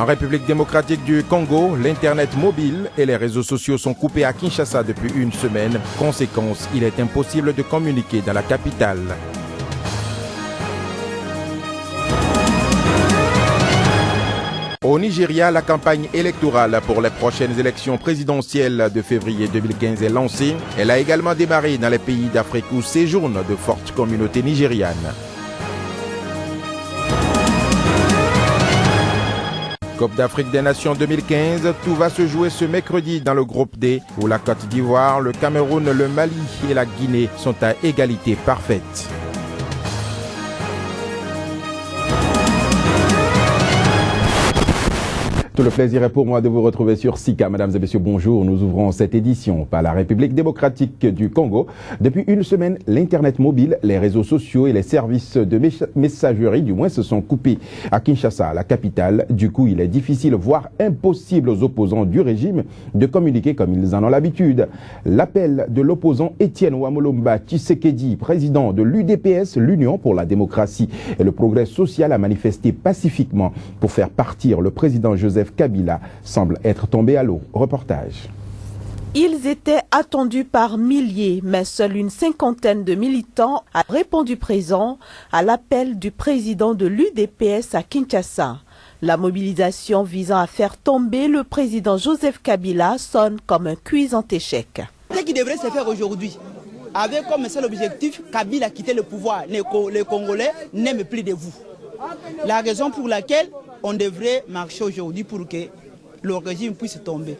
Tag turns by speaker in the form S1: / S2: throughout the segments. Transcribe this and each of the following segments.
S1: En République démocratique du Congo, l'Internet mobile et les réseaux sociaux sont coupés à Kinshasa depuis une semaine. Conséquence, il est impossible de communiquer dans la capitale. Au Nigeria, la campagne électorale pour les prochaines élections présidentielles de février 2015 est lancée. Elle a également démarré dans les pays d'Afrique où séjournent de fortes communautés nigérianes. Coupe d'Afrique des Nations 2015, tout va se jouer ce mercredi dans le groupe D, où la Côte d'Ivoire, le Cameroun, le Mali et la Guinée sont à égalité parfaite. Tout le plaisir est pour moi de vous retrouver sur Sika. Mesdames et messieurs, bonjour. Nous ouvrons cette édition par la République démocratique du Congo. Depuis une semaine, l'Internet mobile, les réseaux sociaux et les services de messagerie, du moins, se sont coupés à Kinshasa, la capitale. Du coup, il est difficile, voire impossible aux opposants du régime de communiquer comme ils en ont l'habitude. L'appel de l'opposant Étienne Ouamolomba Tshisekedi, président de l'UDPS, l'Union pour la démocratie et le progrès social, a manifesté pacifiquement pour faire partir le président Joseph Kabila, semble être tombé à l'eau. Reportage.
S2: Ils étaient attendus par milliers, mais seule une cinquantaine de militants a répondu présent à l'appel du président de l'UDPS à Kinshasa. La mobilisation visant à faire tomber le président Joseph Kabila sonne comme un cuisant échec.
S3: Ce qui devrait se faire aujourd'hui, avec comme seul objectif Kabila quitter le pouvoir, les Congolais n'aiment plus de vous. La raison pour laquelle on devrait marcher aujourd'hui pour que le régime puisse tomber.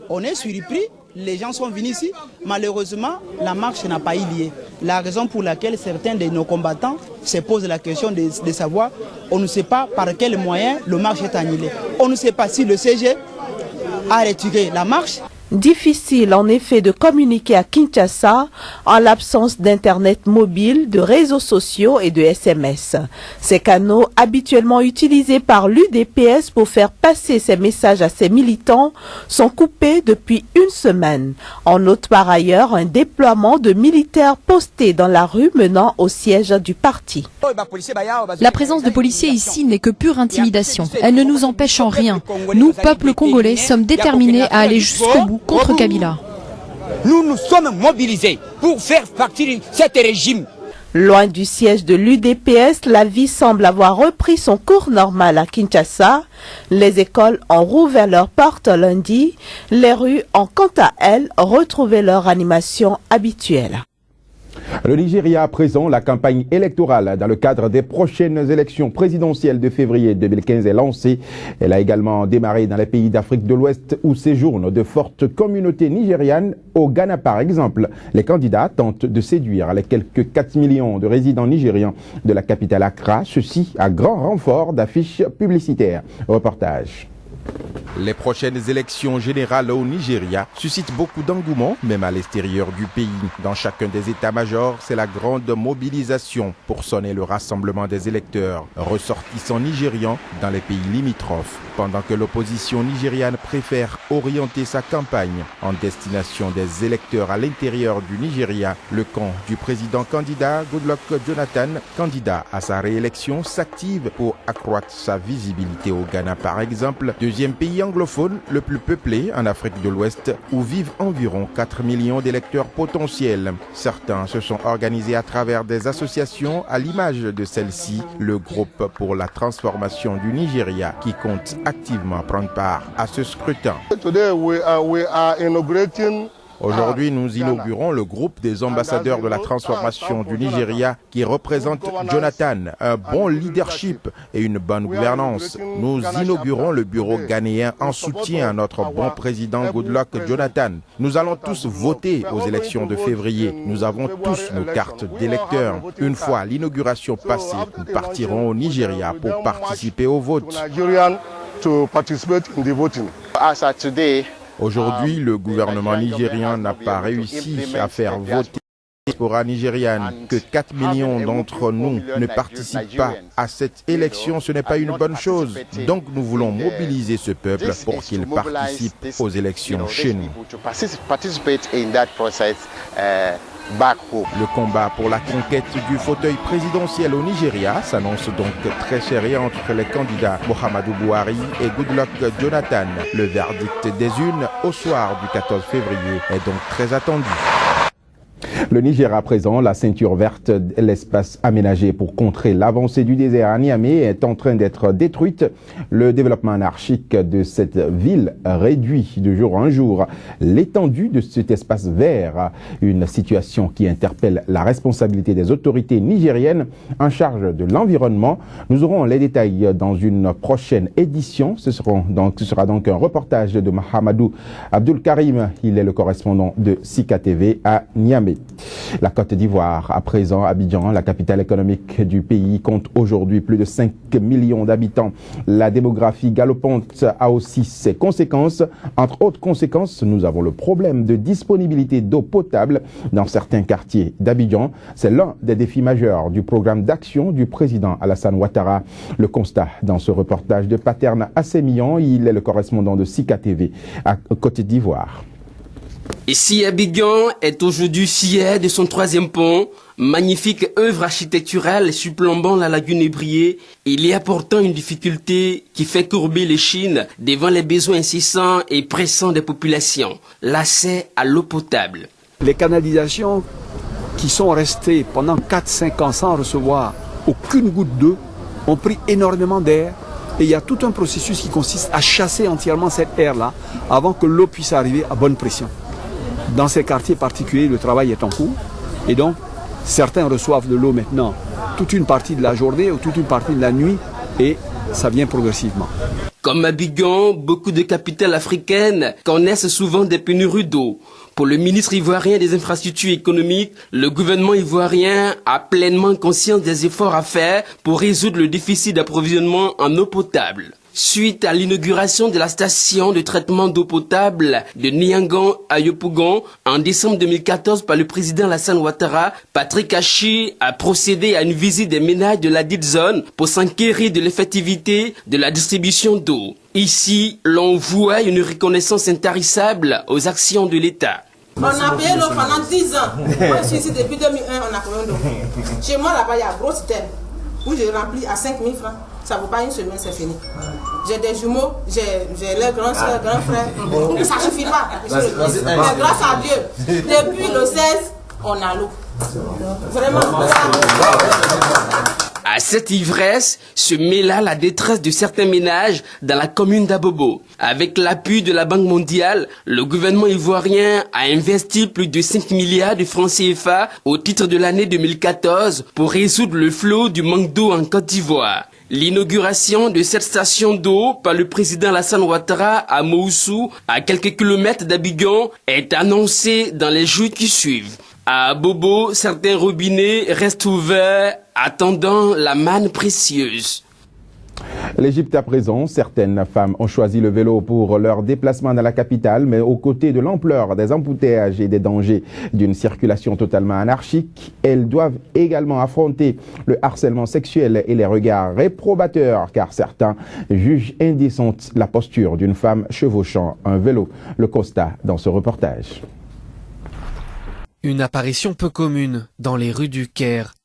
S3: On est surpris, les gens sont venus ici, malheureusement la marche n'a pas eu lieu. La raison pour laquelle certains de nos combattants se posent la question de savoir, on ne sait pas par quels moyens le marche est annulé. On ne sait pas si le CG a retiré la marche.
S2: Difficile en effet de communiquer à Kinshasa en l'absence d'internet mobile, de réseaux sociaux et de SMS. Ces canaux habituellement utilisés par l'UDPS pour faire passer ses messages à ses militants sont coupés depuis une semaine. On note par ailleurs un déploiement de militaires postés dans la rue menant au siège du parti.
S4: La présence de policiers ici n'est que pure intimidation. Elle ne nous empêche en rien. Nous, peuple congolais, sommes déterminés à aller jusqu'au bout contre Kabila.
S5: Nous nous sommes mobilisés pour faire partir cet régime.
S2: Loin du siège de l'UDPS, la vie semble avoir repris son cours normal à Kinshasa. Les écoles ont rouvert leurs portes lundi. Les rues ont quant à elles retrouvé leur animation habituelle.
S1: Le Nigeria à présent, la campagne électorale dans le cadre des prochaines élections présidentielles de février 2015 est lancée. Elle a également démarré dans les pays d'Afrique de l'Ouest où séjournent de fortes communautés nigérianes. Au Ghana par exemple, les candidats tentent de séduire les quelques 4 millions de résidents nigérians de la capitale Accra, ceci à grand renfort d'affiches publicitaires. Reportage. Les prochaines élections générales au Nigeria suscitent beaucoup d'engouement, même à l'extérieur du pays. Dans chacun des états-majors, c'est la grande mobilisation pour sonner le rassemblement des électeurs ressortissants nigérians dans les pays limitrophes. Pendant que l'opposition nigériane préfère orienter sa campagne en destination des électeurs à l'intérieur du Nigeria, le camp du président candidat Goodluck Jonathan, candidat à sa réélection, s'active pour accroître sa visibilité au Ghana par exemple, deuxième pays anglophone le plus peuplé en Afrique de l'Ouest, où vivent environ 4 millions d'électeurs potentiels. Certains se sont organisés à travers des associations à l'image de celle-ci, le groupe pour la transformation du Nigeria, qui compte activement prendre part à ce scrutin. Aujourd'hui, nous inaugurons le groupe des ambassadeurs de la transformation du Nigeria qui représente Jonathan, un bon leadership et une bonne gouvernance. Nous inaugurons le bureau ghanéen en soutien à notre bon président Goodluck Jonathan. Nous allons tous voter aux élections de février. Nous avons tous nos cartes d'électeurs. Une fois l'inauguration passée, nous partirons au Nigeria pour participer au vote. Aujourd'hui, le gouvernement nigérien n'a pas réussi à faire voter Diaspora nigériane, que 4 millions d'entre nous ne participent pas à cette élection, ce n'est pas une bonne chose. Donc nous voulons mobiliser ce peuple pour qu'il participe aux élections chez nous. Le combat pour la conquête du fauteuil présidentiel au Nigeria s'annonce donc très serré entre les candidats Muhammadu Buhari et Goodluck Jonathan. Le verdict des urnes au soir du 14 février est donc très attendu. Le Niger à présent, la ceinture verte, l'espace aménagé pour contrer l'avancée du désert à Niamey est en train d'être détruite. Le développement anarchique de cette ville réduit de jour en jour l'étendue de cet espace vert. Une situation qui interpelle la responsabilité des autorités nigériennes en charge de l'environnement. Nous aurons les détails dans une prochaine édition. Ce sera donc un reportage de Mahamadou Abdul Karim. Il est le correspondant de Sika TV à Niamey. La Côte d'Ivoire, à présent, Abidjan, la capitale économique du pays, compte aujourd'hui plus de 5 millions d'habitants. La démographie galopante a aussi ses conséquences. Entre autres conséquences, nous avons le problème de disponibilité d'eau potable dans certains quartiers d'Abidjan. C'est l'un des défis majeurs du programme d'action du président Alassane Ouattara. Le constat dans ce reportage de Paterne Assémillon, il est le correspondant de Sika TV à Côte d'Ivoire.
S6: Ici, Abidjan est aujourd'hui fier de son 3e pont, magnifique œuvre architecturale surplombant la lagune ébriée. Il y a pourtant une difficulté qui fait courber l'échine devant les besoins incessants et pressants des populations, l'accès à l'eau potable.
S7: Les canalisations qui sont restées pendant 4-5 ans sans recevoir aucune goutte d'eau ont pris énormément d'air. Et il y a tout un processus qui consiste à chasser entièrement cette air-là avant que l'eau puisse arriver à bonne pression. Dans ces quartiers particuliers, le travail est en cours et donc certains reçoivent de l'eau maintenant toute une partie de la journée ou toute une partie de la nuit et ça vient progressivement.
S6: Comme Abidjan, beaucoup de capitales africaines connaissent souvent des pénuries d'eau. Pour le ministre ivoirien des infrastructures économiques, le gouvernement ivoirien a pleinement conscience des efforts à faire pour résoudre le déficit d'approvisionnement en eau potable. Suite à l'inauguration de la station de traitement d'eau potable de Niangon à Yopougon en décembre 2014 par le président Alassane Ouattara, Patrick Achi a procédé à une visite des ménages de la dite zone pour s'enquérir de l'effectivité de la distribution d'eau. Ici, l'on voit une reconnaissance intarissable aux actions de l'État.
S8: On a payé l'eau pendant 10 ans. Moi, je suis ici depuis 2001, on a payé l'eau. Chez moi, là-bas, il y a un gros système où je remplis à 5 000 francs. Ça ne vaut pas une semaine, c'est fini. J'ai des jumeaux, j'ai leurs grands soeurs, grands frères. Ça ne suffit pas. Mais grâce à Dieu, depuis le 16, on a l'eau. Vraiment.
S6: À cette ivresse se mêla la détresse de certains ménages dans la commune d'Abobo. Avec l'appui de la Banque mondiale, le gouvernement ivoirien a investi plus de 5 milliards de francs CFA au titre de l'année 2014 pour résoudre le flot du manque d'eau en Côte d'Ivoire. L'inauguration de cette station d'eau par le président Alassane Ouattara à Moussou, à quelques kilomètres d'Abidjan, est annoncée dans les jours qui suivent. À Bobo, certains robinets restent ouverts, attendant la manne précieuse.
S1: L'Égypte à présent, certaines femmes ont choisi le vélo pour leur déplacement dans la capitale, mais aux côtés de l'ampleur des embouteillages et des dangers d'une circulation totalement anarchique, elles doivent également affronter le harcèlement sexuel et les regards réprobateurs, car certains jugent indécente la posture d'une femme chevauchant un vélo. Le constat dans ce reportage.
S9: Une apparition peu commune dans les rues du Caire.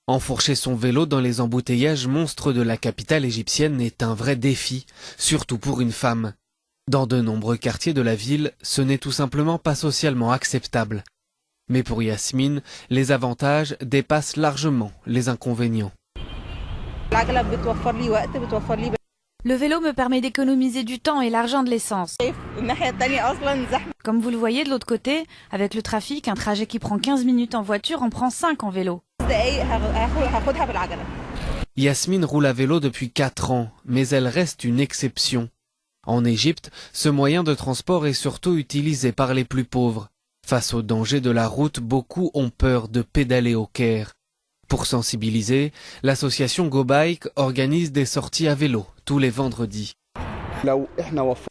S9: Enfourcher son vélo dans les embouteillages monstres de la capitale égyptienne est un vrai défi, surtout pour une femme. Dans de nombreux quartiers de la ville, ce n'est tout simplement pas socialement acceptable. Mais pour Yasmine, les avantages dépassent largement les inconvénients.
S10: Le vélo me permet d'économiser du temps et l'argent de l'essence. Comme vous le voyez de l'autre côté, avec le trafic, un trajet qui prend 15 minutes en voiture en prend 5 en vélo.
S9: Yasmine roule à vélo depuis 4 ans, mais elle reste une exception. En Égypte, ce moyen de transport est surtout utilisé par les plus pauvres. Face aux dangers de la route, beaucoup ont peur de pédaler au Caire. Pour sensibiliser, l'association GoBike organise des sorties à vélo tous les vendredis.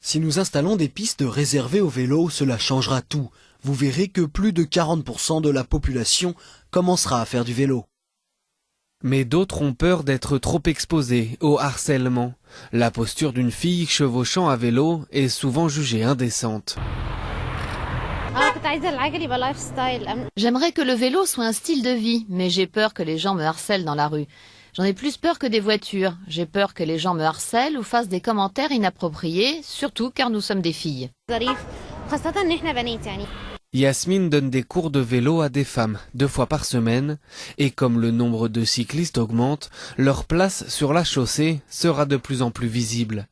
S11: Si nous installons des pistes réservées aux vélos, cela changera tout. vous verrez que plus de 40% de la population commencera à faire du vélo.
S9: Mais d'autres ont peur d'être trop exposés au harcèlement. La posture d'une fille chevauchant à vélo est souvent jugée indécente.
S12: J'aimerais que le vélo soit un style de vie, mais j'ai peur que les gens me harcèlent dans la rue. J'en ai plus peur que des voitures. J'ai peur que les gens me harcèlent ou fassent des commentaires inappropriés, surtout car nous sommes des filles.
S9: Yasmine donne des cours de vélo à des femmes 2 fois par semaine et comme le nombre de cyclistes augmente, leur place sur la chaussée sera de plus en plus visible.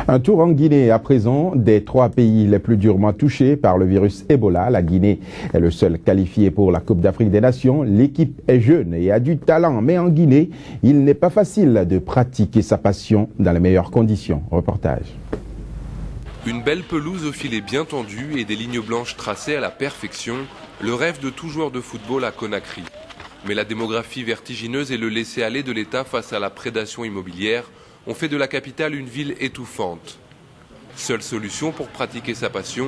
S1: Un tour en Guinée à présent, des 3 pays les plus durement touchés par le virus Ebola. La Guinée est le seul qualifié pour la Coupe d'Afrique des Nations. L'équipe est jeune et a du talent, mais en Guinée, il n'est pas facile de pratiquer sa passion dans les meilleures conditions. Reportage.
S13: Une belle pelouse au filet bien tendu et des lignes blanches tracées à la perfection, le rêve de tout joueur de football à Conakry. Mais la démographie vertigineuse et le laisser-aller de l'État face à la prédation immobilière ont fait de la capitale une ville étouffante. Seule solution pour pratiquer sa passion,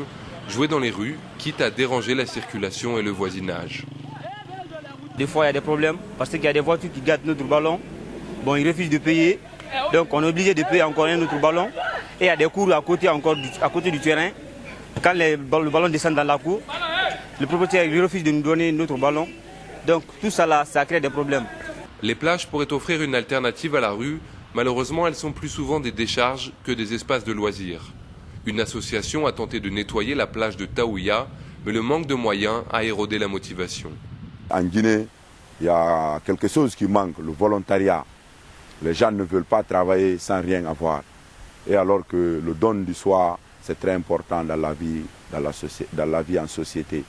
S13: jouer dans les rues, quitte à déranger la circulation et le voisinage.
S14: Des fois, il y a des problèmes parce qu'il y a des voitures qui gâtent notre ballon. Bon, ils refusent de payer, donc on est obligé de payer encore un autre ballon. Et il y a des cours à côté du terrain. Quand le ballon descend dans la cour, le propriétaire refuse de nous donner notre ballon. Donc tout ça là, ça crée des problèmes.
S13: Les plages pourraient offrir une alternative à la rue. Malheureusement, elles sont plus souvent des décharges que des espaces de loisirs. Une association a tenté de nettoyer la plage de Taouya, mais le manque de moyens a érodé la motivation.
S15: En Guinée, il y a quelque chose qui manque, le volontariat. Les gens ne veulent pas travailler sans rien avoir. Et alors que le don du soi, c'est très important dans la vie en société.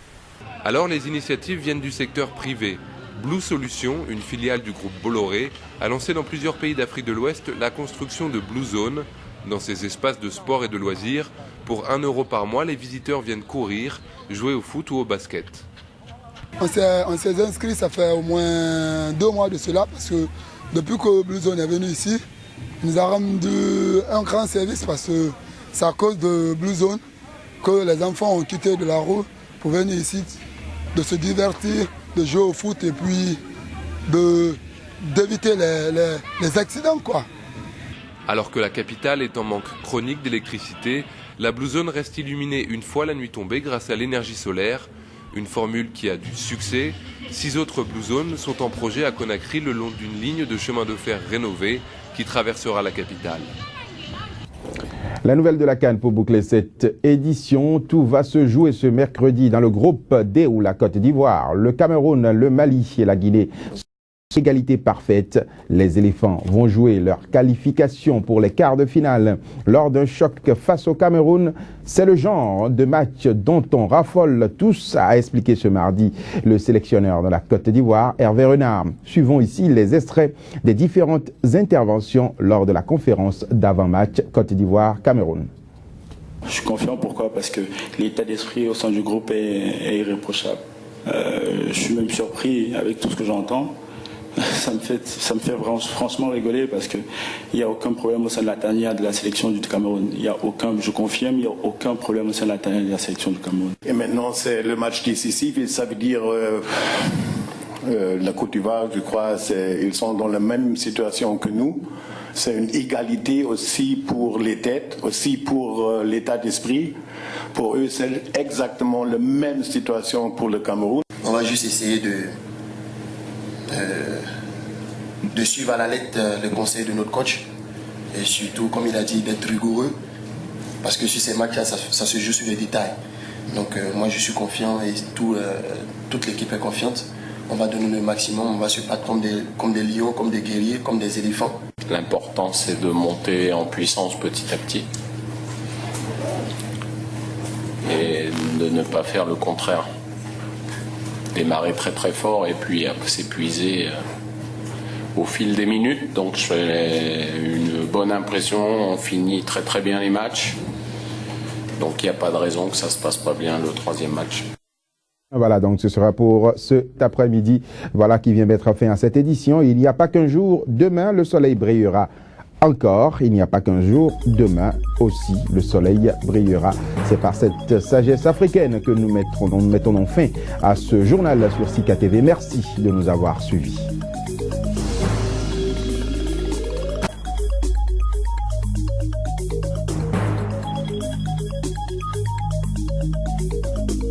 S13: Alors les initiatives viennent du secteur privé. Blue Solutions, une filiale du groupe Bolloré, a lancé dans plusieurs pays d'Afrique de l'Ouest la construction de Blue Zone. Dans ces espaces de sport et de loisirs, pour 1 € par mois, les visiteurs viennent courir, jouer au foot ou au basket.
S16: On s'est inscrit, ça fait au moins 2 mois de cela, parce que depuis que Blue Zone est venu ici, il nous a rendu un grand service parce que c'est à cause de Blue Zone que les enfants ont quitté de la rue pour venir ici, de se divertir, de jouer au foot et puis d'éviter les accidents, quoi.
S13: Alors que la capitale est en manque chronique d'électricité, la Blue Zone reste illuminée une fois la nuit tombée grâce à l'énergie solaire. Une formule qui a du succès. 6 autres Blue Zones sont en projet à Conakry le long d'une ligne de chemin de fer rénovée qui traversera la capitale.
S1: La nouvelle de la CAN pour boucler cette édition. Tout va se jouer ce mercredi dans le groupe D où la Côte d'Ivoire, le Cameroun, le Mali et la Guinée. Égalité parfaite, les éléphants vont jouer leur qualification pour les quarts de finale. Lors d'un choc face au Cameroun, c'est le genre de match dont on raffole tous, a expliqué ce mardi le sélectionneur de la Côte d'Ivoire, Hervé Renard. Suivons ici les extraits des différentes interventions lors de la conférence d'avant-match Côte d'Ivoire-Cameroun.
S17: Je suis confiant, pourquoi? Parce que l'état d'esprit au sein du groupe est irréprochable. Je suis même surpris avec tout ce que j'entends. Ça me fait franchement rigoler parce qu'il n'y a aucun problème au sein de la tanière de la sélection du Cameroun. Je confirme, il n'y a aucun problème au sein de la tanière de la sélection du Cameroun.
S18: Et maintenant, c'est le match décisif et ça veut dire la Côte d'Ivoire, je crois, ils sont dans la même situation que nous. C'est une égalité aussi pour les têtes, aussi pour l'état d'esprit. Pour eux, c'est exactement la même situation pour le Cameroun.
S19: On va juste essayer de suivre à la lettre le conseil de notre coach et surtout, comme il a dit, d'être rigoureux parce que sur ces matchs-là, ça se joue sur les détails. Donc moi, je suis confiant et toute l'équipe est confiante. On va donner le maximum, on va se battre comme des lions, comme des guerriers, comme des éléphants.
S20: L'important, c'est de monter en puissance petit à petit et de ne pas faire le contraire. Démarrer très très fort et puis s'épuiser au fil des minutes. Donc j'ai une bonne impression, on finit très très bien les matchs. Donc il n'y a pas de raison que ça se passe pas bien le 3e match.
S1: Voilà, donc ce sera pour cet après-midi, voilà qui vient mettre fin à cette édition. Il n'y a pas qu'un jour, demain le soleil brillera encore, il n'y a pas qu'un jour, demain aussi le soleil brillera. C'est par cette sagesse africaine que nous mettons fin à ce journal sur Sika TV. Merci de nous avoir suivis.